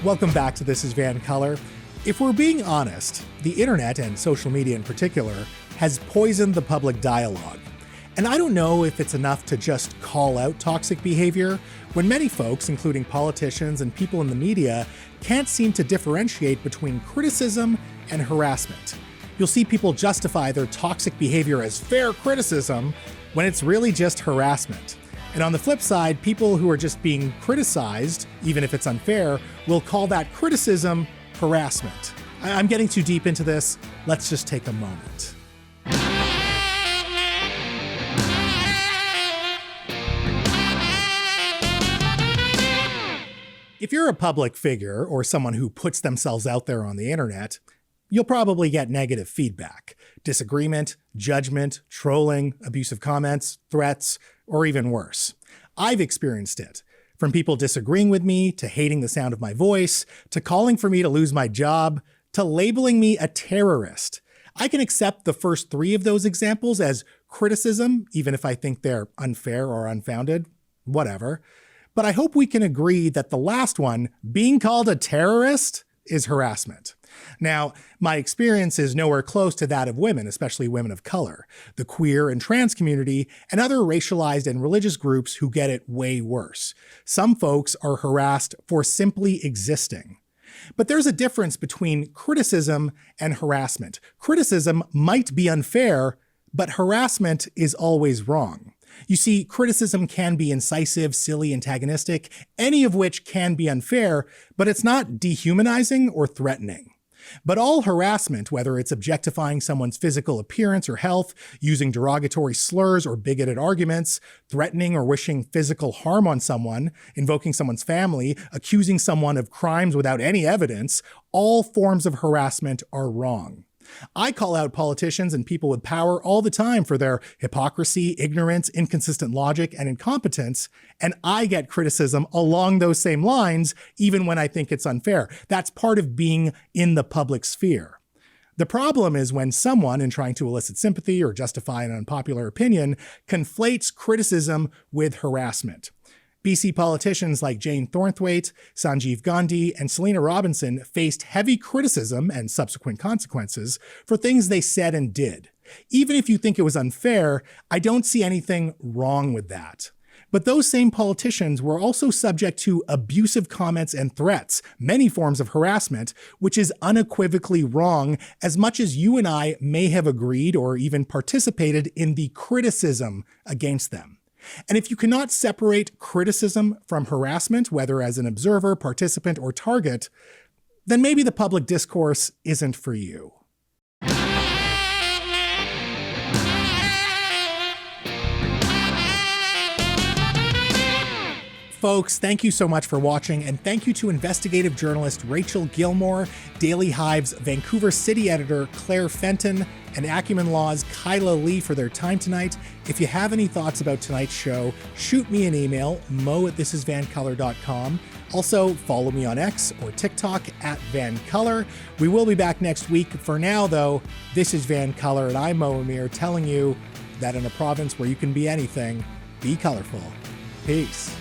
Welcome back to This is VANCOLOUR. If we're being honest, the internet, and social media in particular, has poisoned the public dialogue. And I don't know if it's enough to just call out toxic behavior when many folks, including politicians and people in the media, can't seem to differentiate between criticism and harassment. You'll see people justify their toxic behavior as fair criticism when it's really just harassment. And on the flip side, people who are just being criticized, even if it's unfair, will call that criticism harassment. I'm getting too deep into this. Let's just take a moment. If you're a public figure or someone who puts themselves out there on the internet, you'll probably get negative feedback, disagreement, judgment, trolling, abusive comments, threats, or even worse. I've experienced it, from people disagreeing with me, to hating the sound of my voice, to calling for me to lose my job, to labeling me a terrorist. I can accept the first three of those examples as criticism, even if I think they're unfair or unfounded, whatever. But I hope we can agree that the last one, being called a terrorist, is harassment. Now, my experience is nowhere close to that of women, especially women of color, the queer and trans community, and other racialized and religious groups who get it way worse. Some folks are harassed for simply existing. But there's a difference between criticism and harassment. Criticism might be unfair, but harassment is always wrong. You see, criticism can be incisive, silly, antagonistic, any of which can be unfair, but it's not dehumanizing or threatening. But all harassment, whether it's objectifying someone's physical appearance or health, using derogatory slurs or bigoted arguments, threatening or wishing physical harm on someone, invoking someone's family, accusing someone of crimes without any evidence, all forms of harassment are wrong. I call out politicians and people with power all the time for their hypocrisy, ignorance, inconsistent logic, and incompetence, and I get criticism along those same lines, even when I think it's unfair. That's part of being in the public sphere. The problem is when someone, in trying to elicit sympathy or justify an unpopular opinion, conflates criticism with harassment. BC politicians like Jane Thornthwaite, Sanjeev Gandhi, and Selena Robinson faced heavy criticism and subsequent consequences for things they said and did. Even if you think it was unfair, I don't see anything wrong with that. But those same politicians were also subject to abusive comments and threats, many forms of harassment, which is unequivocally wrong, as much as you and I may have agreed or even participated in the criticism against them. And if you cannot separate criticism from harassment, whether as an observer, participant, or target, then maybe the public discourse isn't for you. Folks, thank you so much for watching, and thank you to investigative journalist Rachel Gilmore, Daily Hive's Vancouver City editor Claire Fenton, and Acumen Law's Kyla Lee for their time tonight. If you have any thoughts about tonight's show, shoot me an email, mo@thisisvancolour.com. Also, follow me on X or TikTok @VanColour. We will be back next week. For now, though, this is VANCOLOUR, and I'm Mo Amir, telling you that in a province where you can be anything, be colorful. Peace.